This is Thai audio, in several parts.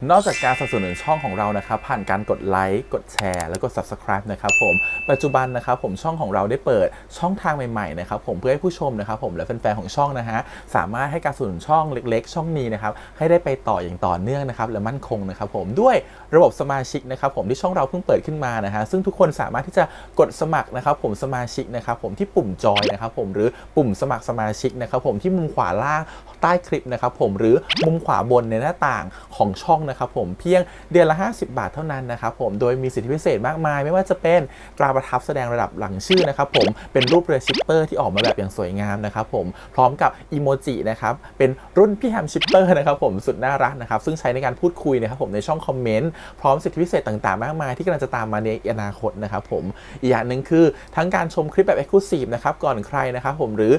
นอกจากการสนับสนุนช่องของเรานะครับผ่านการกดไลค์กดแชร์แล้วก็ Subscribe นะครับผมปัจจุบันนะครับผมช่องของเราได้เปิดช่องทางใหม่ๆนะครับผมเพื่อให้ผู้ชมนะครับผมและแฟนๆของช่องนะฮะสามารถให้การสนับสนุนช่องเล็กๆช่องนี้นะครับให้ได้ไปต่ออย่างต่อเนื่องนะครับและมั่นคงนะครับผมด้วยระบบสมาชิกนะครับผมที่ช่องเราเพิ่งเปิดขึ้นมานะฮะซึ่งทุกคนสามารถที่จะกดสมัครนะครับผมสมาชิกนะครับผมที่ปุ่มจอยนะครับผมหรือปุ่มสมัครสมาชิกนะครับผมที่มุมขวาล่างใต้คลิปนะครับผมหรือมุมขวาบนในหน้าต่างของช่องนะครับผมเพียงเดือนละ50 บาทเท่านั้นนะครับผมโดยมีสิทธิพิเศษมากมายไม่ว่าจะเป็นตราประทับแสดงระดับหลังชื่อนะครับผมเป็นรูปเรือชิปเปอร์ที่ออกมาแบบอย่างสวยงามนะครับผมพร้อมกับอีโมจินะครับเป็นรุ่นพี่แฮมชิปเปอร์นะครับผมสุดน่ารักนะครับซึ่งใช้ในการพูดคุยนะครับผมในช่องคอมเมนต์พร้อมสิทธิพิเศษต่างๆมากมายที่กำลังจะตามมาในอนาคตนะครับผมอีกอย่างหนึ่งคือทั้งการชมคลิปแบบ Exclusive นะครับก่อนใครนะครับผมหรือ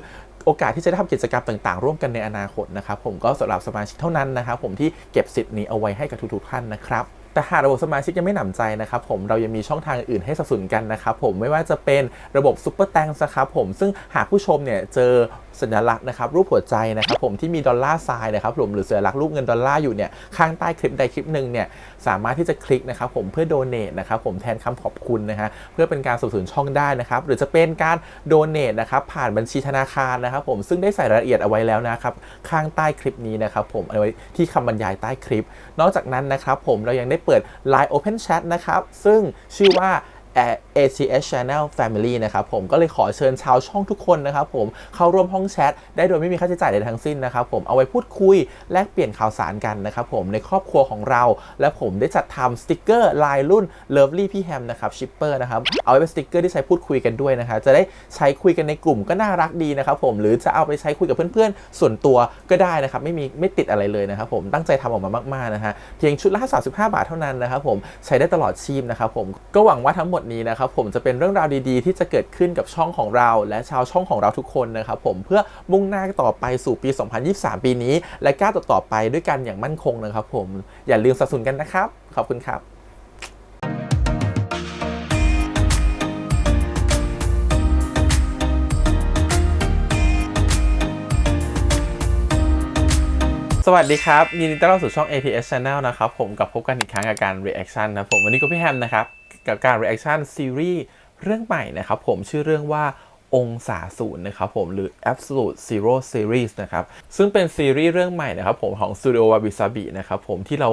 โอกาสที่จะได้ทำกิจกรรมต่างๆร่วมกันในอนาคตนะครับผมก็สำหรับสมาชิกเท่านั้นนะครับผมที่เก็บสิทธิ์นี้เอาไว้ให้กับทุกๆท่านนะครับแต่หากระบบสมาชิกยังไม่หนำใจนะครับผมเรายังมีช่องทางอื่นให้สนับสนุนกันนะครับผมไม่ว่าจะเป็นระบบซุปเปอร์แตงนะครับผมซึ่งหากผู้ชมเนี่ยเจอสัญลักษณ์นะครับรูปหัวใจนะครับผมที่มีดอลลาร์ไซน์นะครับผมหรือสัญลักษณ์รูปเงินดอลลาร์อยู่เนี่ยข้างใต้คลิปใดคลิปหนึ่งเนี่ยสามารถที่จะคลิกนะครับผมเพื่อโดเนทนะครับผมแทนคำขอบคุณนะฮะเพื่อเป็นการสนับสนุนช่องได้นะครับหรือจะเป็นการโดเนทนะครับผ่านบัญชีธนาคารนะครับผมซึ่งได้ใส่รายละเอียดเอาไว้แล้วนะครับข้างใต้คลิปนี้นะครับผมเอาไว้ที่คำบรรยายใต้คลิปนอกจากนั้นนะครับผมเรายังได้เปิด Line Open Chat นะครับซึ่งชื่อว่า ACS Channel Family นะครับผมก็เลยขอเชิญชาวช่องทุกคนนะครับผมเข้าร่วมห้องแชทได้โดยไม่มีค่าใช้จ่ายใดทั้งสิ้นนะครับผมเอาไว้พูดคุยแลกเปลี่ยนข่าวสารกันนะครับผมในครอบครัวของเราและผมได้จัดทำสติกเกอร์ลายรุ่น Lovely พี่แฮมนะครับชิปเปอร์นะครับเอาไว้เป็นสติกเกอร์ที่ใช้พูดคุยกันด้วยนะครับจะได้ใช้คุยกันในกลุ่มก็น่ารักดีนะครับผมหรือจะเอาไปใช้คุยกับเพื่อนๆส่วนตัวก็ได้นะครับไม่ติดอะไรเลยนะครับผมตั้งใจทำออกมามากๆนะฮะเพียงชุดละ35 บาทเท่านั้นนะครับผมใช้ได้ตลอดชีพนะครับผมก็หวังว่าทั้งหมดนี้นะครับผมจะเป็นเรื่องราวดีๆที่จะเกิดขึ้นกับช่องของเราและชาวช่องของเราทุกคนนะครับผมเพื่อมุ่งหน้าต่อไปสู่ปี 2023 ปีนี้และก้าวต่อไปด้วยกันอย่างมั่นคงนะครับผมอย่าลืมสนับสนุนกันนะครับขอบคุณครับสวัสดีครับยินดีต้อนรับสู่ช่อง ATS Channel นะครับผมกับพบกันอีกครั้งกับการ reaction นะผมวันนี้ก็พี่แฮมนะครับกับการ reaction ซีรีส์เรื่องใหม่นะครับผมชื่อเรื่องว่าองศาศูนย์นะครับผมหรือ Absolute Zero Series นะครับซึ่งเป็นซีรีส์เรื่องใหม่นะครับผมของ Studio Wabi Sabi นะครับผมที่เรา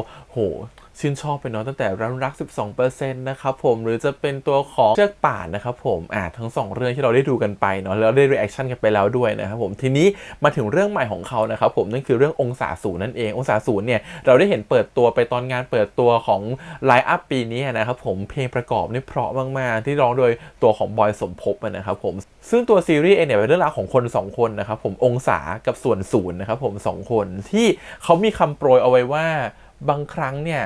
ชื่นชอบไปเนาะตั้งแต่รัก 12% นะครับผมหรือจะเป็นตัวของเชือกป่านนะครับผมทั้ง2เรื่องที่เราได้ดูกันไปเนาะแล้วได้ reaction กันไปแล้วด้วยนะครับผมทีนี้มาถึงเรื่องใหม่ของเขานะครับผมนั่นคือเรื่ององศาศูนย์นั่นเององศาศูนย์เนี่ยเราได้เห็นเปิดตัวไปตอนงานเปิดตัวของไลน์อัพปีนี้นะครับผมเพลงประกอบนี่เพราะมากๆที่ร้องโดยตัวของบอยสมภพนะครับผมซึ่งตัวซีรีส์เองเนี่ยเป็นเรื่องราวของคน2คนนะครับผมองศากับส่วนศูนย์นะครับผม2คนที่เขามีคำโปรยเอาไว้ว่าบางครั้งเนี่ย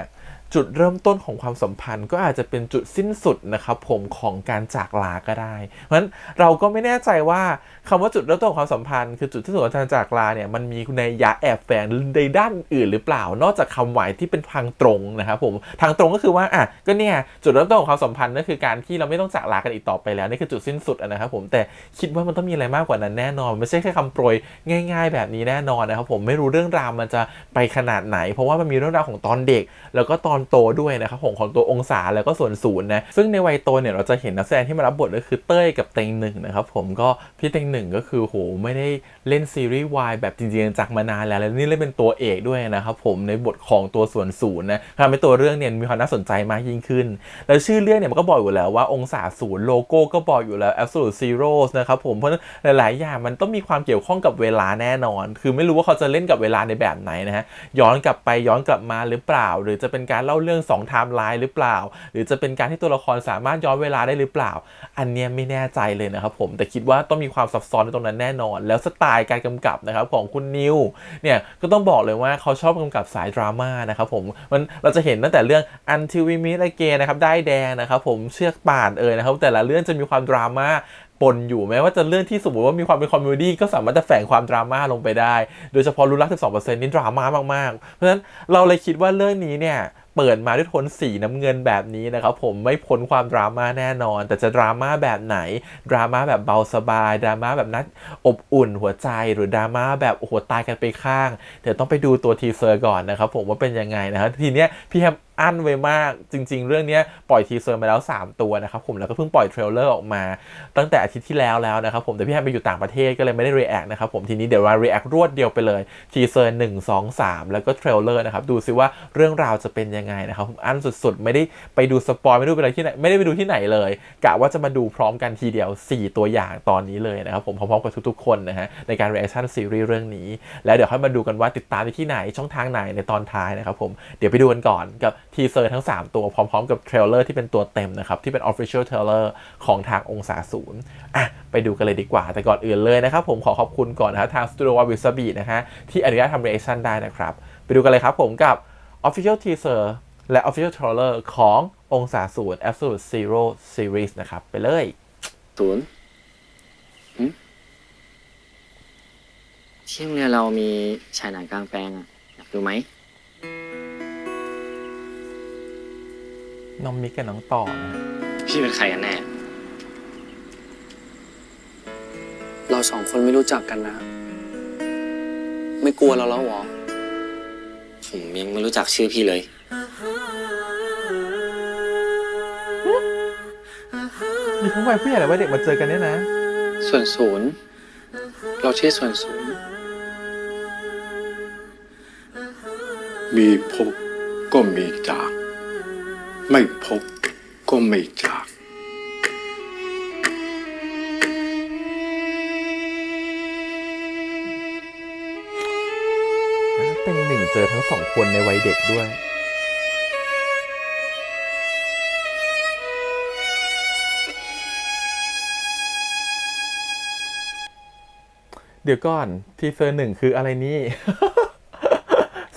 จุดเริ่มต้นของความสัมพันธ์ก็อาจจะเป็นจุดสิ้นสุดนะครับผมของการจากลาก็ได้เพราะฉะนั้นเราก็ไม่แน่ใจว่าคำว่าจุดเริ่มต้นของความสัมพันธ์คือจุดที่สุดของการจากลาเนี่ยมันมีในยะแอบแฝงในด้านอื่นหรือเปล่านอกจากคำหมายที่เป็นทางตรงนะครับผมทางตรงก็คือว่าก็เนี่ยจุดเริ่มต้นของความสัมพันธ์นั่นคือการที่เราไม่ต้องจากลากันอีกต่อไปแล้วนี่คือจุดสิ้นสุดนะครับผมแต่คิดว่ามันต้องมีอะไรมากกว่านั้นแน่นอนไม่ใช่แค่คำโปรยง่ายๆแบบนี้แน่นอนนะครับผมไม่รู้เรื่องราวมันจะไปขนาดไหนเพราะว่ามันมีเรื่องราวของตอนเด็กแล้วก็ตอนโตด้วยนะครับของตัวองศาแล้วก็ส่วนศูนย์นะซึ่งในวัยโตเนี่ยเราจะเห็นนักแสดงที่มารับบทก็คือเต้ยกับเต็งหนึ่งนะครับผมก็พี่เต็งหนึ่งก็คือไม่ได้เล่นซีรีส์วายแบบจริงๆจักมานานแล้วนี่เล่นเป็นตัวเอกด้วยนะครับผมในบทของตัวส่วนศูนย์นะทำให้ตัวเรื่องเนี่ยมีความน่าสนใจมากยิ่งขึ้นแล้วชื่อเรื่องเนี่ยมันก็บอกอยู่แล้วว่าองศาศูนย์โลโก้ก็บอกอยู่แล้ว Absolute Zero นะครับผมเพราะหลายๆอย่างมันต้องมีความเกี่ยวข้องกับเวลาแน่นอนคือไม่รู้ว่าเขาจะเล่นกับเวลาในแบบไหนนะฮะย้อนกลับไปย้อนกลับมาหรือเปล่าหรือจะเป็นการเล่าเรื่อง2ไทม์ไลน์หรือเปล่าหรือจะเป็นการที่ตัวละครสามารถย้อนเวลาได้หรือเปล่าอันเนี้ยไม่แน่ใจเลยนะครับผมแต่คิดว่าต้องมีความซับซ้อนในตรงนั้นแน่นอนแล้วสไตล์การกำกับนะครับของคุณนิวเนี่ยก็ต้องบอกเลยว่าเขาชอบกำกับสายดราม่านะครับผมเราจะเห็นตั้งแต่เรื่อง Until We Meet Again นะครับได้แดงนะครับผมเชือกป่านนะครับแต่ละเรื่องจะมีความดราม่าปนอยู่แม้ว่าจะเรื่องที่สมมติว่ามีความเป็นคอมเมดี้ก็สามารถจะแฝงความดราม่าลงไปได้โดยเฉพาะรู้รัก 12% นี่ดราม่ามากๆเพราะฉะนั้นเราเลยคิดว่าเรื่องนี้เนี่ย เปิดมาด้วยโทนสีน้ำเงินแบบนี้นะครับผมไม่พ้นความดราม่าแน่นอนแต่จะดราม่าแบบไหนดราม่าแบบเบาสบายดราม่าแบบนัดอบอุ่นหัวใจหรือดราม่าแบบโอ้โหตายกันไปข้างเดี๋ยวต้องไปดูตัวทีเซอร์ก่อนนะครับผมว่าเป็นยังไงนะครับทีเนี้ยพี่แฮมอั้นไว้มากจริงๆเรื่องนี้ปล่อยทีเซอร์มาแล้ว3ตัวนะครับผมแล้วก็เพิ่งปล่อยเทรลเลอร์ออกมาตั้งแต่อาทิตย์ที่แล้วนะครับผมแต่พี่แฮมไปอยู่ต่างประเทศก็เลยไม่ได้รีแอคนะครับผมทีนี้เดี๋ยวมารีแอครวดเดียวไปเลยทีเซอร์1 2 3แล้วก็เทรลเลอร์นะครับดูซิว่าเรื่องราวจะเป็นยังไงนะครับผมอั้นสุดๆไม่ได้ไปดูสปอยไม่ได้ไปอะไรที่ไหนไม่ได้ไปดูที่ไหนเลยกะว่าจะมาดูพร้อมกันทีเดียว4ตัวอย่างตอนนี้เลยนะครับผมพร้อมๆกับทุกๆคนนะฮะในการรีแอคชั่นซีรีส์เรื่องนี้แล้วเดี๋ยวค่อยมาดูกันว่าติดตามที่ไหนช่องทางไหนในตอนท้ายนะครับผมเดี๋ยวไปดูกันก่อนกับทีเซอร์ทั้ง3ตัวพร้อมๆกับเทรลเลอร์ที่เป็นตัวเต็มนะครับที่เป็น Official Trailer ของทางองศาศูนย์ไปดูกันเลยดีกว่าแต่ก่อนอื่นเลยนะครับผมขอขอบคุณก่อนนะครับทาง Studio Wasabi นะฮะที่อนุญาตทำ reaction ได้นะครับไปดูกันเลยครับผมกับ Official Teaser และ Official Trailer ขององศาศูนย์ Absolute Zero Series นะครับไปเลยศูนย์ที่โรงเรียนเรามีฉายหนังกลางแปลงอยากดูไหมน้องมิกกับน้องต่อนะพี่เป็นใครกันแน่เรา2 คนไม่รู้จักกันนะไม่กลัวเราแล้วหรอผมยังไม่รู้จักชื่อพี่เลยมีทั้งวัยผู้ใหญ่และวัยเด็กมาเจอกันเนี่ยนะส่วนศูนย์เราชื่อส่วนศูนย์มีพบก็มีจากไม่พบก็ไม่จากเป็นหนึ่งเจอทั้ง2 คนในวัยเด็กด้วยเดี๋ยวก่อนทีเซอร์1คืออะไรนี่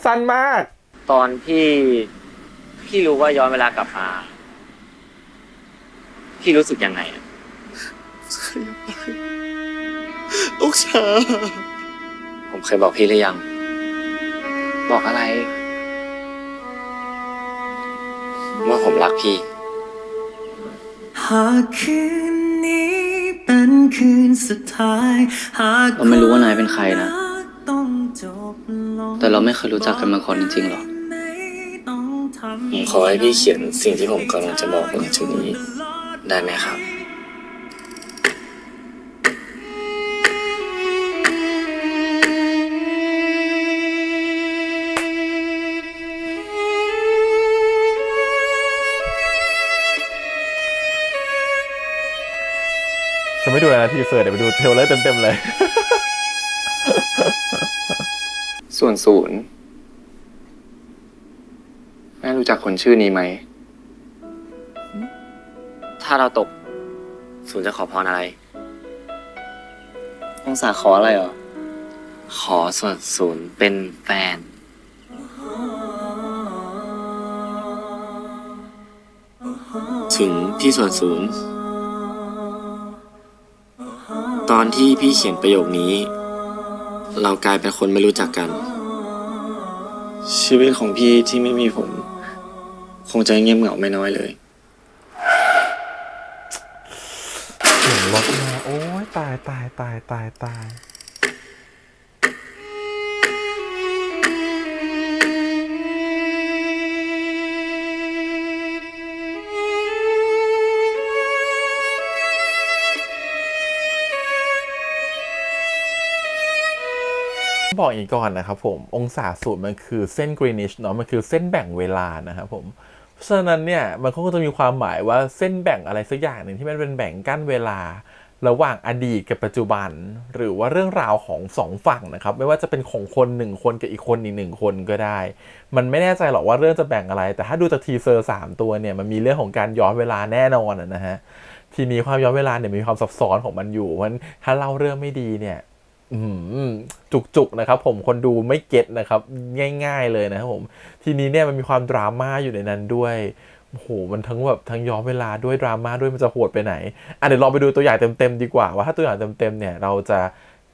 สั้นมากตอนพี่รู้ว่าย้อนเวลากลับมาพี่รู้สึกยังไงลูกชาผมเคยบอกพี่หรือยังบอกอะไรว่าผมรักพี่หากคืนนี้เป็นคืนสุดท้ายเราไม่รู้ว่านายเป็นใครนะแต่เราไม่เคยรู้จักกันมาก่อนจริงๆหรอผมขอให้พี่เขียนสิ่งที่ผมกำลังจะบอกหลังจากนี้ได้ไหมครับจะไม่ดูอะไรนะทีเซอร์เดี๋ยวไปดูเทรลเลอร์เต็มๆเลยส่วนศูนย์แม่รู้จักคนชื่อนี้ไหมถ้าเราตกศูนย์จะขอพรอะไรองศาขออะไรเหรอขอส่วนศูนย์เป็นแฟนถึงพี่ส่วนศูนย์ตอนที่พี่เขียนประโยคนี้เรากลายเป็นคนไม่รู้จักกันชีวิตของพี่ที่ไม่มีผมคงจะเงียบเหงาไม่น้อยเลยเสียงรถมาโอ้ยตายบอกอีกก่อนนะครับผมองศาศูนย์มันคือเส้นกรีนิชเนาะมันคือเส้นแบ่งเวลานะครับผมเพราะฉะนั้นเนี่ยมันก็จะมีความหมายว่าเส้นแบ่งอะไรสักอย่างหนึ่งที่มันเป็นแบ่งกั้นเวลาระหว่างอดีตกับปัจจุบันหรือว่าเรื่องราวของ2 ฝั่งนะครับไม่ว่าจะเป็นของคน1 คนกับอีกคนอีก1 คนก็ได้มันไม่แน่ใจหรอกว่าเรื่องจะแบ่งอะไรแต่ถ้าดูจากทีเซอร์3ตัวเนี่ยมันมีเรื่องของการย้อนเวลาแน่นอนนะฮะทีนี้ความย้อนเวลาเนี่ยมีความซับซ้อนของมันอยู่มันถ้าเล่าเรื่องไม่ดีเนี่ยจุกนะครับผมคนดูไม่เก็ตนะครับง่ายๆเลยนะครับผมทีนี้เนี่ยมันมีความดราม่าอยู่ในนั้นด้วยโอ้โหมันทั้งแบบทั้งย้อนเวลาด้วยดราม่าด้วยมันจะโหดไปไหนเดี๋ยวลองไปดูตัวอย่างเต็มๆดีกว่าว่าถ้าตัวอย่างเต็มๆเนี่ยเราจะ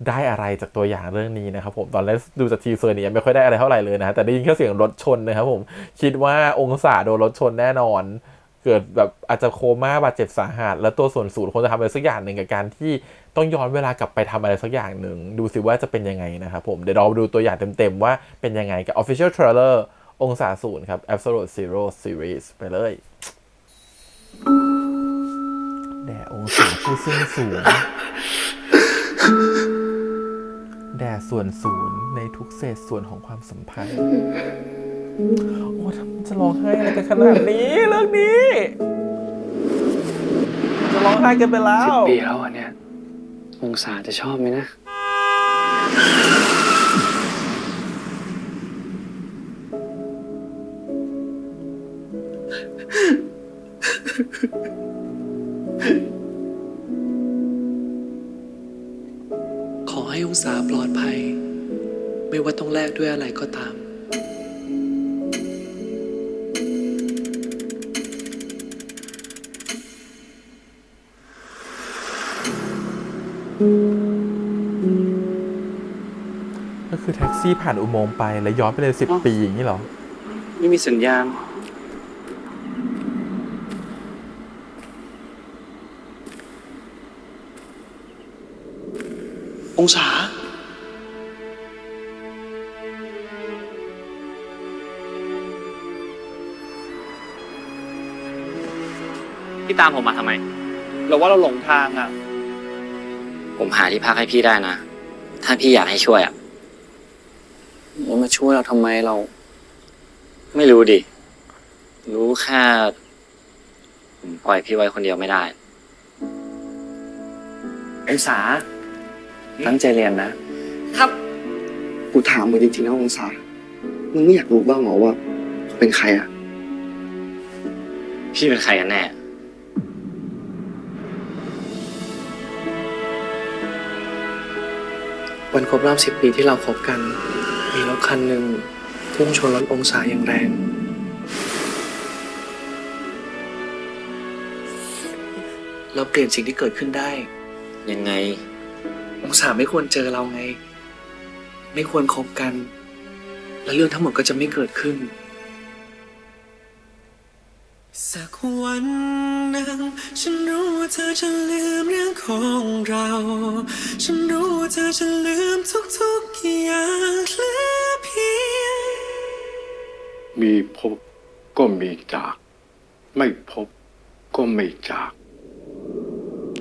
ได้อะไรจากตัวอย่างเรื่องนี้นะครับผมตอนแรกดูจากทีเซอร์นี้ยังไม่ค่อยได้อะไรเท่าไหร่เลยนะแต่ได้ยินแค่เสียงรถชนนะครับผมคิดว่าองศาโดนรถชนแน่นอนเกิดแบบอาจจะโคม่าบาดเจ็บสาหัสแล้วตัวส่วนสูงคงจะทำอะไรสักอย่างหนึ่งกับการที่ต้องย้อนเวลากลับไปทำอะไรสักอย่างหนึ่งดูสิว่าจะเป็นยังไงนะครับผมเดี๋ยวเราดูตัวอย่างเต็มๆว่าเป็นยังไงกับ Official Trailer องศาศูนย์ครับ Absolute Zero Series ไปเลยแด่องศาผู้ซึ่งสูงแด่ส่วนศูนย์ในทุกเศษส่วนของความสัมพันธ์โอ้ทำจะร้องไห้อะไรกันขนาดนี้เรื่องนี้จะร้องไห้กันไปแล้ว 10 ปีแล้วเนี่ย องศาจะชอบไหมนะ ขอให้องศาปลอดภัย ไม่ว่าต้องแลกด้วยอะไรก็ตาม ก็คือแท็กซี่ผ่านอุโมงค์ไปแล้วย้อนไปเลย10 ปีอย่างนี้เหรอ ไม่มีสัญญาณ องศา พี่ตามผมมาทำไม เราว่าเราหลงทางอ่ะ ผมหาที่พักให้พี่ได้นะ ถ้าพี่อยากให้ช่วยอ่ะ แล้วมาช่วยเราทำไมเรา ไม่รู้ดิ รู้แค่ผมปล่อยพี่ไว้คนเดียวไม่ได้ องศา ตั้งใจเรียนนะ ครับ กูถามมึงจริงๆนะองศา มึงไม่อยากรู้บ้างเหรอว่าเขาเป็นใครอะ พี่เป็นใครกันแน่ วันครบรอบ10 ปีที่เราคบกัน มีรถคันหนึ่งพุ่งชนรถองศาอย่างแรง เราเปลี่ยนสิ่งที่เกิดขึ้นได้ ยังไง องศาไม่ควรเจอเราไง ไม่ควรคบกัน และเรื่องทั้งหมดก็จะไม่เกิดขึ้น สักวันหนึ่งฉันรู้ว่าเธอจะลืมเรื่องของเรา ฉันรู้ว่าเธอจะลืมทุกๆอย่างเหลือเพียง มีพบก็มีจาก ไม่พบก็ไม่จาก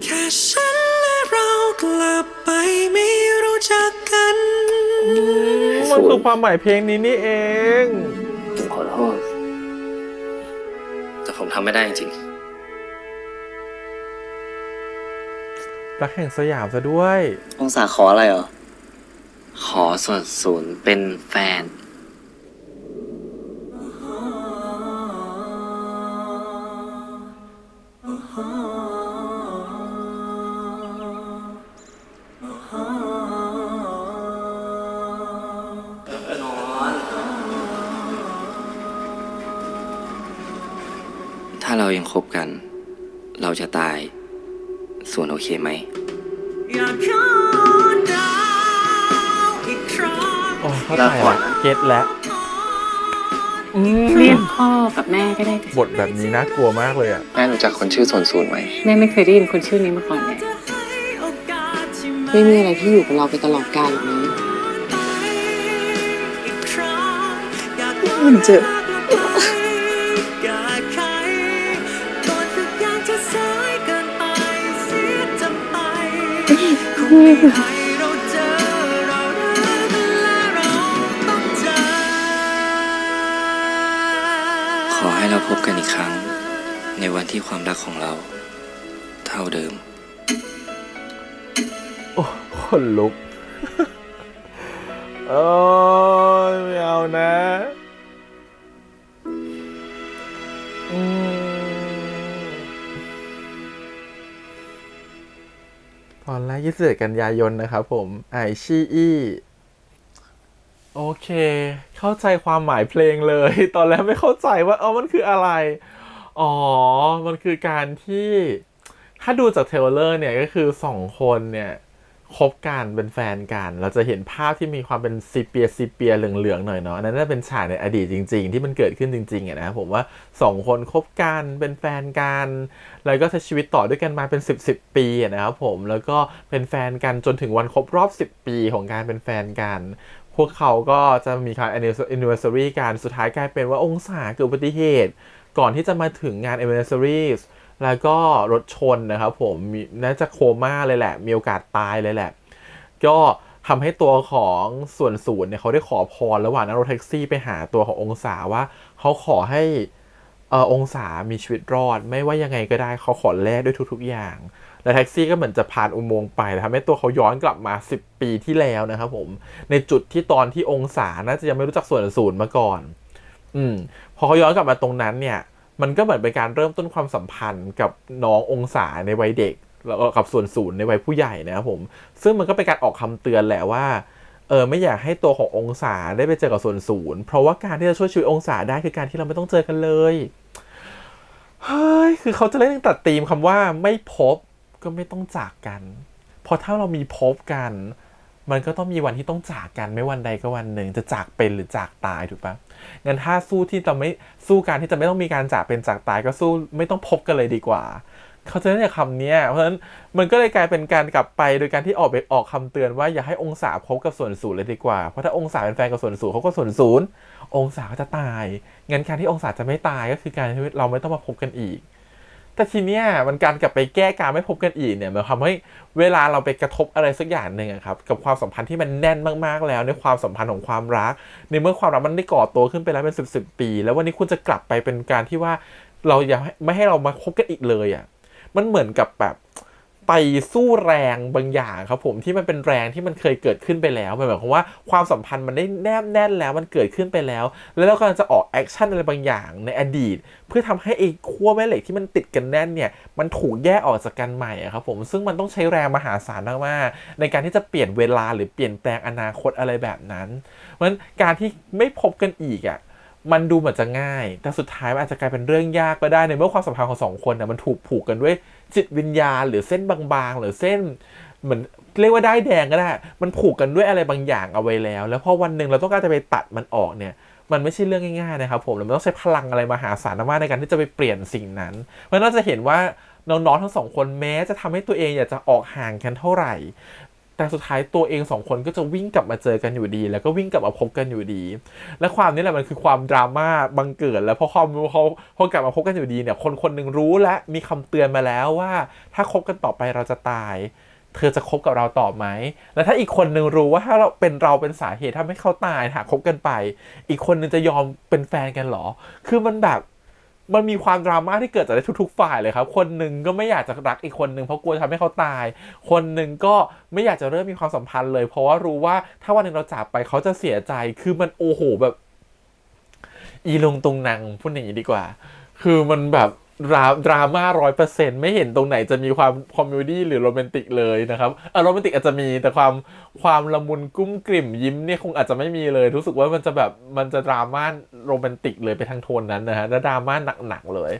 แค่ฉันและเรากลับไปไม่รู้จักกัน มันคือความหมายเพลงนี้นี่เอง ผมขอโทษ แต่ผมทำไม่ได้จริง รักแห่งสยามซะด้วย องศาขออะไรเหรอ ขอส่วนศูนย์เป็นแฟน ถ้าเรายังคบกัน เราจะตาย ส่วนโอเคไหม อยากย้อนดาวอีกครั้ง อ๋อเข้าใจละเก็ตแล้ว เรียกพ่อกับแม่ก็ได้ บทแบบนี้น่ากลัวมากเลยอ่ะ แม่รู้จักคนชื่อส่วนศูนย์ไหม แม่ไม่เคยได้ยินคนชื่อนี้มาก่อนเลย ไม่มีอะไรที่อยู่กับเราไปตลอดกาลหรอกนะ มันเจ็บ ขอให้เราพบกันอีกครั้ง ในวันที่ความรักของเรา เท่าเดิม โอ้ขนลุก โอ้ยไม่เอานะตอนแรก21 กันยายนนะครับผมไอชีอีโอเค เข้าใจความหมายเพลงเลย ตอนแรกไม่เข้าใจว่ามันคืออะไร อ๋อ มันคือการที่ ถ้าดูจากเทรลเลอร์เนี่ยก็คือ2 คนเนี่ย คบกันเป็นแฟนกันเราจะเห็นภาพที่มีความเป็นซีเปียเหลืองๆหน่อยเนาะอันนั้นน่าเป็นฉากในอดีตจริงๆที่มันเกิดขึ้นจริงๆอะนะผมว่า2คนคบกันเป็นแฟนกันแล้วก็ใช้ชีวิตต่อด้วยกันมาเป็น10ปีอะนะครับผมแล้วก็เป็นแฟนกันจนถึงวันครบรอบ10ปีของการเป็นแฟนกันพวกเขาก็จะมีการ anniversary กันสุดท้ายกลายเป็นว่าองศาเกิดอุบัติเหตุก่อนที่จะมาถึงงาน anniversaryแล้วก็รถชนนะครับผมน่าจะโคม่าเลยแหละมีโอกาสตายเลยแหละก็ทำให้ตัวของส่วนศูนย์เนี่ยเขาได้ขอพรระหว่างนั่งรถแท็กซี่ไปหาตัวขององศาว่าเขาขอให้องศามีชีวิตรอดไม่ว่ายังไงก็ได้เขาขอแลกด้วยทุกๆอย่างและแท็กซี่ก็เหมือนจะผ่านอุโมงค์ไปทำให้ตัวเขาย้อนกลับมา10ปีที่แล้วนะครับผมในจุดที่ตอนที่องศาน่าจะยังไม่รู้จักส่วนศูนย์มาก่อนพอเขาย้อนกลับมาตรงนั้นเนี่ยมันก็เหมือนเป็นการเริ่มต้นความสัมพันธ์กับน้ององศาในวัยเด็กแล้วก็กับส่วนศูนย์ในวัยผู้ใหญ่นะครับผมซึ่งมันก็เป็นการออกคำเตือนแหละว่าไม่อยากให้ตัวขององศาได้ไปเจอกับส่วนศูนย์เพราะว่าการที่จะช่วยชีวิตองศาได้คือการที่เราไม่ต้องเจอกันเลยเฮ้ยคือเขาจะเล่นตัดธีมคำว่าไม่พบก็ไม่ต้องจากกันเพราะถ้าเรามีพบกันมันก็ต้องมีวันที่ต้องจากกันไม่วันใดก็วันหนึ่งจะจากเป็นหรือจากตายถูกปะงั้นถ้าสู้ที่จะไม่สู้การที่จะไม่ต้องมีการจากเป็นจากตายก็สู้ไม่ต้องพบกันเลยดีกว่าเขาจะเล่นคำนี้เพราะฉะนั้นมันก็เลยกลายเป็นการกลับไปโดยการที่ออกคำเตือนว่าอย่าให้องศาพบกับส่วนศูนย์เลยดีกว่าเพราะถ้าองศาเป็นแฟนกับส่วนศูนย์เขาก็ส่วนศูนย์องศาก็จะตายงั้นการที่องศาจะไม่ตายก็คือการที่เราไม่ต้องมาพบกันอีกแต่ทีเนี้ยมันการกลับไปแก้การไม่พบกันอีกเนี่ยมันทำให้เวลาเราไปกระทบอะไรสักอย่างหนึ่งครับกับความสัมพันธ์ที่มันแน่นมากๆแล้วในความสัมพันธ์ของความรักในเมื่อความรักมันได้ก่อตัวขึ้นไปแล้วเป็น10 ปีแล้ววันนี้คุณจะกลับไปเป็นการที่ว่าเราอยากไม่ให้เรามาคบกันอีกเลยอ่ะมันเหมือนกับแบบไปสู้แรงบางอย่างครับผมที่มันเป็นแรงที่มันเคยเกิดขึ้นไปแล้วหมายความว่าความสัมพันธ์มันได้แนบแน่นแล้วมันเกิดขึ้นไปแล้วแล้วเรากำลังจะออกแอคชั่นอะไรบางอย่างในอดีตเพื่อทำให้ไอ้ขั้วแม่เหล็กที่มันติดกันแน่นเนี่ยมันถูกแยกออกจากกันใหม่ครับผมซึ่งมันต้องใช้แรงมหาศาลมากๆในการที่จะเปลี่ยนเวลาหรือเปลี่ยนแปลงอนาคตอะไรแบบนั้นเพราะฉะนั้นการที่ไม่พบกันอีกอ่ะมันดูเหมือนจะง่ายแต่สุดท้ายมันอาจจะกลายเป็นเรื่องยากก็ได้ในเมื่อความสัมพันธ์ของ2 คนน่ะมันถูกผูกกันด้วยจิตวิญญาณหรือเส้นบางๆหรือเส้นเหมือนเรียกว่าด้ายแดงก็ได้มันผูกกันด้วยอะไรบางอย่างเอาไว้แล้วพอวันหนึ่งเราต้องการจะไปตัดมันออกเนี่ยมันไม่ใช่เรื่องง่ายๆนะครับผมเราต้องใช้พลังอะไรมหาศาลมากในการที่จะไปเปลี่ยนสิ่งนั้นเพราะน่าจะเห็นว่าน้องๆทั้ง2 คนแม้จะทำให้ตัวเองอยากจะออกห่างกันเท่าไหร่แต่สุดท้ายตัวเอง2 คนก็จะวิ่งกลับมาเจอกันอยู่ดีแล้วก็วิ่งกลับมาพบกันอยู่ดีและความนี้แหละมันคือความดราม่าบังเกิดแล้วพอกลับมาพบกันอยู่ดีเนี่ยคนหนึ่งรู้และมีคำเตือนมาแล้วว่าถ้าคบกันต่อไปเราจะตายเธอจะคบกับเราต่อไหมแล้วถ้าอีกคนหนึ่งรู้ว่าถ้าเราเป็นสาเหตุทำให้เขาตายหากคบกันไปอีกคนหนึ่งจะยอมเป็นแฟนกันหรอคือมันมีความดราม่าที่เกิดจากทุกๆฝ่ายเลยครับคนหนึ่งก็ไม่อยากจะรักอีกคนหนึ่งเพราะกลัวทำให้เขาตายคนหนึ่งก็ไม่อยากจะเริ่มมีความสัมพันธ์เลยเพราะว่ารู้ว่าถ้าวันหนึ่งเราจากไปเขาจะเสียใจคือมันโอ้โหแบบอีลงตรงนังพูดอย่างนี้ดีกว่าคือมันแบบดราม่า 100% ไม่เห็นตรงไหนจะมีความคอมเมดี้หรือโรแมนติกเลยนะครับโรแมนติกอาจจะมีแต่ความละมุนกุ้มกลิ่มยิ้มเนี่ยคงอาจจะไม่มีเลยรู้สึกว่ามันจะดราม่าโรแมนติกเลยไปทางโทนนั้นนะฮะและดราม่าหนักๆเลย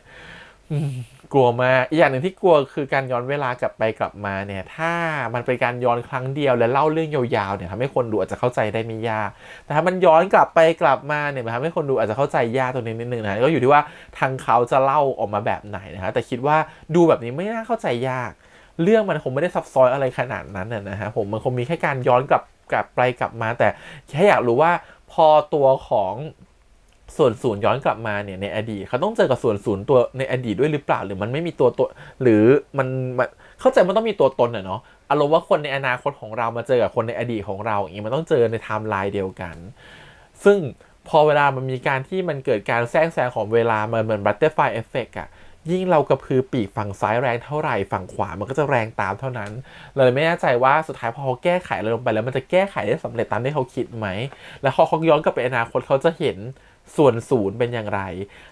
กลัวมากอีกอย่างหนึ่งที่กลัวคือการย้อนเวลากลับไปกลับมาเนี่ยถ้ามันเป็นการย้อนครั้งเดียวและเล่าเรื่องยาวๆเนี่ยทำให้คนดูอาจจะเข้าใจได้ไม่ยากแต่ถ้ามันย้อนกลับไปกลับมาเนี่ยมันทำให้คนดูอาจจะเข้าใจยากตรงนี้นิดนึงนะก็อยู่ที่ว่าทางเขาจะเล่าออกมาแบบไหนนะฮะแต่คิดว่าดูแบบนี้ไม่น่าเข้าใจยากเรื่องมันคงไม่ได้ซับซ้อนอะไรขนาดนั้นนะฮะผมมันคงมีแค่การย้อนกลับไปกลับมาแต่แค่อยากรู้ว่าพอตัวของส่วนศูนย์ย้อนกลับมาเนี่ยในอดีตเขาต้องเจอกับส่วนศูนย์ตัวในอดีตด้วยหรือเปล่าหรือมันไม่มีตัวหรือมันเข้าใจมันต้องมีตัวตนเนาะอารมณ์ว่าคนในอนาคตของเรามาเจอกับคนในอดีตของเราอย่างนี้มันต้องเจอในไทม์ไลน์เดียวกันซึ่งพอเวลามันมีการที่มันเกิดการแทรกแซงของเวลามันเหมือนบัตเตอร์ไฟเอฟเฟกต์อะยิ่งเรากระพือปีกฝั่งซ้ายแรงเท่าไหร่ฝั่งขวามันก็จะแรงตามเท่านั้นเลยไม่แน่ใจว่าสุดท้ายพอเขาแก้ไขอะไรลงไปแล้วมันจะแก้ไขได้สำเร็จตามที่เขาคิดไหมแล้วเขาย้อนกลับไปอนาคตเขาจะเห็นส่วนศูนย์เป็นอย่างไร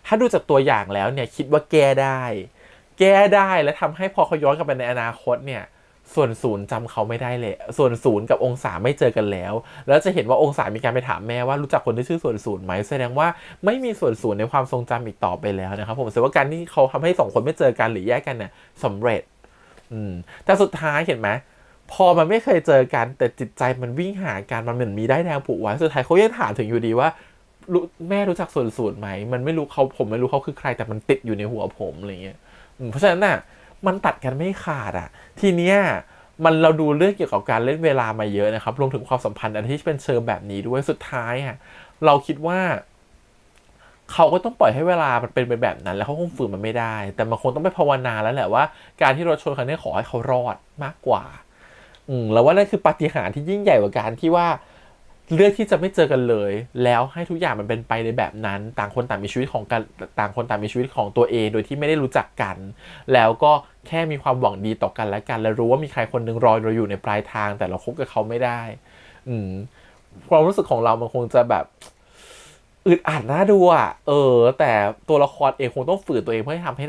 ถ้าดูจากตัวอย่างแล้วเนี่ยคิดว่าแก้ได้และทำให้พอเขาย้อนกลับไปในอนาคตเนี่ยส่วนศูนย์จำเขาไม่ได้เลยส่วนศูนย์กับองศาไม่เจอกันแล้วจะเห็นว่าองศามีการไปถามแม่ว่ารู้จักคนที่ชื่อส่วนศูนย์ไหมแสดงว่าไม่มีส่วนศูนย์ในความทรงจำอีกต่อไปแล้วนะครับผมแสดงว่าการที่เขาทำให้2 คนไม่เจอกันหรือแยกกันเนี่ยสำเร็จแต่สุดท้ายเห็นไหม พอมันไม่เคยเจอกันแต่จิตใจมันวิ่งหากันมันเหมือนมีได้แดงผูกไว้สุดท้ายเขายังถามถึงอยู่ดีว่าแม่รู้จักส่วนสูตรไหมมันไม่รู้ผมไม่รู้เขาคือใครแต่มันติดอยู่ในหัวผมอะไรเงี้ยเพราะฉะนั้นน่ะมันตัดกันไม่ขาดอ่ะทีเนี้ยเราดูเรื่องเกี่ยวกับการเล่นเวลามาเยอะนะครับรวมถึงความสัมพันธ์อันที่เป็นเชิงแบบนี้ด้วยสุดท้ายอ่ะเราคิดว่าเขาก็ต้องปล่อยให้เวลามันเป็นไปแบบนั้นแล้วเขาคงฝืนมันไม่ได้แต่มันคงต้องไปภาวนาแล้วแหละว่าการที่รถชนครั้งนี้ขอให้เขารอดมากกว่าแล้วว่านั่นคือปาฏิหาริย์ที่ยิ่งใหญ่กว่าการที่ว่าเลือกที่จะไม่เจอกันเลยแล้วให้ทุกอย่างมันเป็นไปในแบบนั้นต่างคนต่างมีชีวิตของกันต่างคนต่างมีชีวิตของตัวเองโดยที่ไม่ได้รู้จักกันแล้วก็แค่มีความหวังดีต่อกันและกันและรู้ว่ามีใครคนนึงรอเราอยู่ในปลายทางแต่เราคบกับเขาไม่ได้ความรู้สึกของเรามันคงจะแบบอึดอัดน่าดูอ่ะแต่ตัวละครเองคงต้องฝืนตัวเองเพื่อทำให้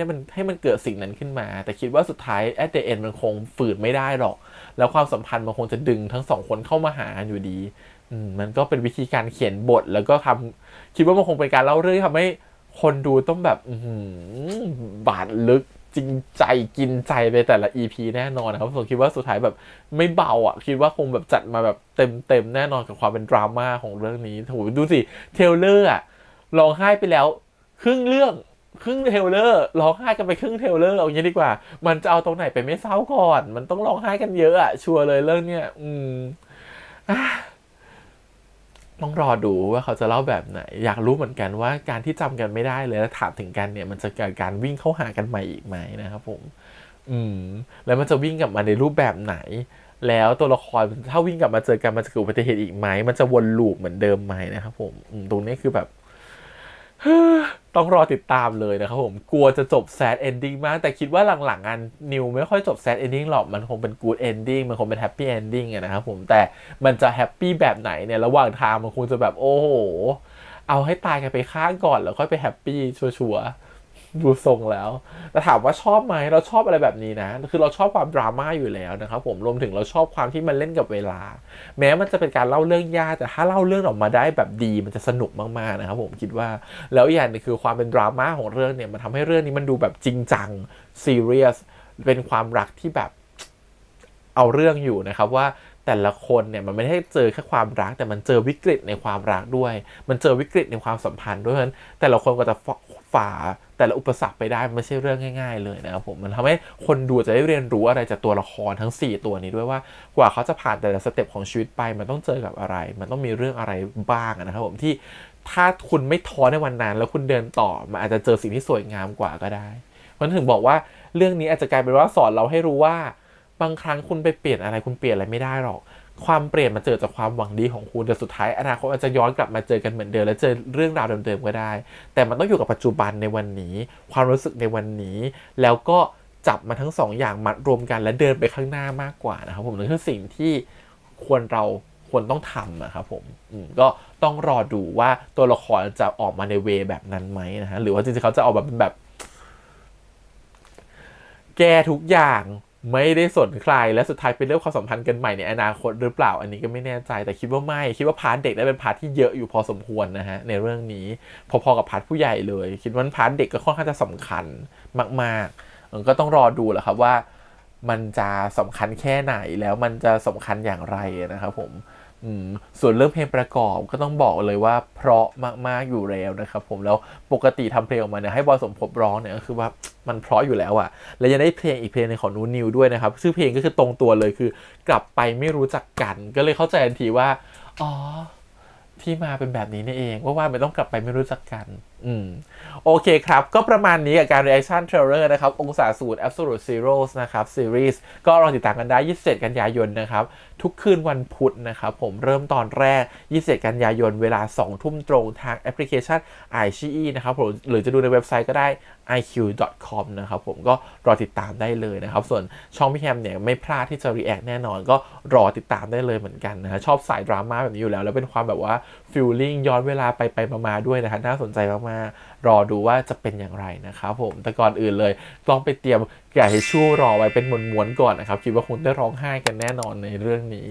มันเกิดสิ่งนั้นขึ้นมาแต่คิดว่าสุดท้าย at the end มันคงฝืนไม่ได้หรอกแล้วความสัมพันธ์มันคงจะดึงทั้งสองคนเข้ามาหากันอยู่ดีมันก็เป็นวิธีการเขียนบทแล้วก็คิดว่ามันคงเป็นการเล่าเรื่องที่ทำให้คนดูต้องแบบบาดลึกจริงใจกินใจไปแต่ละ EP แน่นอนนะครับผมคิดว่าสุดท้ายแบบไม่เบาอ่ะคิดว่าคงแบบจัดมาแบบเต็มแน่นอนกับความเป็นดราม่าของเรื่องนี้โหดูสิเทรลเลอร์อ่ะร้องไห้ไปแล้วครึ่งเรื่องครึ่งเทรลเลอร์ร้องไห้กันไปครึ่งเทรลเลอร์เอาอย่างนี้ดีกว่ามันจะเอาตรงไหนไปไม่เศร้าก่อนมันต้องร้องไห้กันเยอะอ่ะชัวร์เลยเรื่องเนี้ยต้องรอดูว่าเขาจะเล่าแบบไหนอยากรู้เหมือนกันว่าการที่จำกันไม่ได้เลยแล้วถามถึงกันเนี่ยมันจะเกิดการวิ่งเข้าหากันใหม่อีกไหมนะครับผมแล้วมันจะวิ่งกลับมาในรูปแบบไหนแล้วตัวละครถ้าวิ่งกลับมาเจอกันมันจะเกิดอุบัติเหตุอีกไหมมันจะวนลูปเหมือนเดิมไหมนะครับผมตรงนี้คือแบบต้องรอติดตามเลยนะครับผมกลัวจะจบ sad ending มากแต่คิดว่าหลังๆนิวไม่ค่อยจบ sad ending หรอกมันคงเป็น good ending มันคงเป็น happy ending นะครับผมแต่มันจะ happy แบบไหนเนี่ยระหว่างทางมันคงจะแบบโอ้โหเอาให้ตายกันไปข้างก่อนแล้วค่อยไป happy ชัวร์ดูทรงแล้วแต่ถามว่าชอบไหมเราชอบอะไรแบบนี้นะคือเราชอบความดราม่าอยู่แล้วนะครับผมรวมถึงเราชอบความที่มันเล่นกับเวลาแม้มันจะเป็นการเล่าเรื่องยากแต่ถ้าเล่าเรื่องออกมาได้แบบดีมันจะสนุกมากๆนะครับผมคิดว่าแล้วอย่างนึงคือความเป็นดราม่าของเรื่องเนี่ยมันทำให้เรื่องนี้มันดูแบบจริงจังซีเรียสเป็นความรักที่แบบเอาเรื่องอยู่นะครับว่าแต่ละคนเนี่ยมันไม่ได้เจอแค่ความรักแต่มันเจอวิกฤตในความรักด้วยมันเจอวิกฤตในความสัมพันธ์ด้วยเพราะฉะนั้นแต่ละคนก็จะฝ่าแต่ละอุปสรรคไปได้ไม่ใช่เรื่องง่ายๆเลยนะครับผมมันทำให้คนดูจะได้เรียนรู้อะไรจากตัวละครทั้ง4ตัวนี้ด้วยว่ากว่าเขาจะผ่านแต่ละสเต็ปของชีวิตไปมันต้องเจอกับอะไรมันต้องมีเรื่องอะไรบ้างนะครับผมที่ถ้าคุณไม่ท้อในวันนั้นแล้วคุณเดินต่อมันอาจจะเจอสิ่งที่สวยงามกว่าก็ได้มันถึงบอกว่าเรื่องนี้อาจจะกลายเป็นว่าสอนเราให้รู้ว่าบางครั้งคุณไปเปลี่ยนอะไรคุณเปลี่ยนอะไรไม่ได้หรอกความเปลี่ยนมันเจอจากความหวังดีของคุณแต่สุดท้ายอนาคตอาจจะย้อนกลับมาเจอกันเหมือนเดิมและเจอเรื่องราวเดิมๆก็ได้แต่มันต้องอยู่กับปัจจุบันในวันนี้ความรู้สึกในวันนี้แล้วก็จับมาทั้ง2 อย่างมัดรวมกันและเดินไปข้างหน้ามากกว่านะครับผมนั่นคือสิ่งที่ควรต้องทำนะครับผมก็ต้องรอดูว่าตัวละครจะออกมาในเวแบบนั้นไหมนะฮะหรือว่าจริงๆเขาจะออกแบบแก้ทุกอย่างไม่ได้สนใครและสุดท้ายเป็นเรื่องความสัมพันธ์กันใหม่ในอนาคตหรือเปล่าอันนี้ก็ไม่แน่ใจแต่คิดว่าไม่คิดว่าพาร์ทเด็กได้เป็นพาร์ทที่เยอะอยู่พอสมควรนะฮะในเรื่องนี้พอๆกับพาร์ทผู้ใหญ่เลยคิดว่าพาร์ทเด็กก็ค่อนข้างจะสำคัญมากๆก็ต้องรอดูแหละครับว่ามันจะสำคัญแค่ไหนแล้วมันจะสำคัญอย่างไรนะครับผมส่วนเรื่องเพลงประกอบก็ต้องบอกเลยว่าเพราะมากๆอยู่แล้วนะครับผมแล้วปกติทำเพลงออกมาเนี่ยให้บอยสมภพร้องเนี่ยก็คือว่ามันเพราะอยู่แล้วอะแล้วยังได้เพลงอีกเพลงนึงของนูนิวด้วยนะครับชื่อเพลงก็คือตรงตัวเลยคือกลับไปไม่รู้จักกันก็เลยเข้าใจทันทีว่าอ๋อที่มาเป็นแบบนี้นี่เองว่าไม่ต้องกลับไปไม่รู้จักกันโอเคครับก็ประมาณนี้กับการ reaction trailer นะครับองศาศูนย์ Absolute Zeros นะครับ series ก็รอติดตามกันได้27 กันยายนนะครับทุกคืนวันพุธนะครับผมเริ่มตอนแรก27 กันยายนเวลา 20:00 นตรงทางแอปพลิเคชัน iQIYI นะครับผมหรือจะดูในเว็บไซต์ก็ได้ iq.com นะครับผมก็รอติดตามได้เลยนะครับส่วนช่องพี่แฮมเนี่ยไม่พลาดที่จะ react แน่นอนก็รอติดตามได้เลยเหมือนกันนะฮะชอบสายดราม่าแบบนี้อยู่แล้วเป็นความแบบว่า feeling ย้อนเวลาไปมาด้วยนะฮะน่าสนใจ มากๆรอดูว่าจะเป็นอย่างไรนะครับผมแต่ก่อนอื่นเลยต้องไปเตรียมกระดาษทิชชู่รอไว้เป็นม้วนๆก่อนนะครับคิดว่าคงได้ร้องไห้กันแน่นอนในเรื่องนี้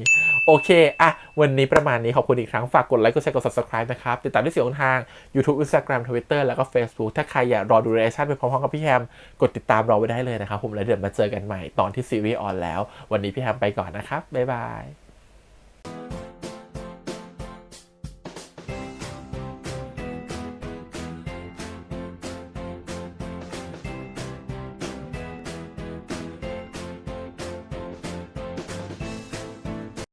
โอเคอะวันนี้ประมาณนี้ขอบคุณอีกครั้งฝากกดไลค์กดแชร์กด subscribe นะครับติดตามได้4 ช่องทาง YouTube Instagram Twitter แล้วก็ Facebook ถ้าใครอยากรอดู reaction ไปพร้อมๆกับพี่แฮมกดติดตามเราไว้ได้เลยนะครับผมแล้วเดี๋ยวมาเจอกันใหม่ตอนที่ซีรีส์ออนแล้ววันนี้พี่แฮมไปก่อนนะครับบ๊ายบาย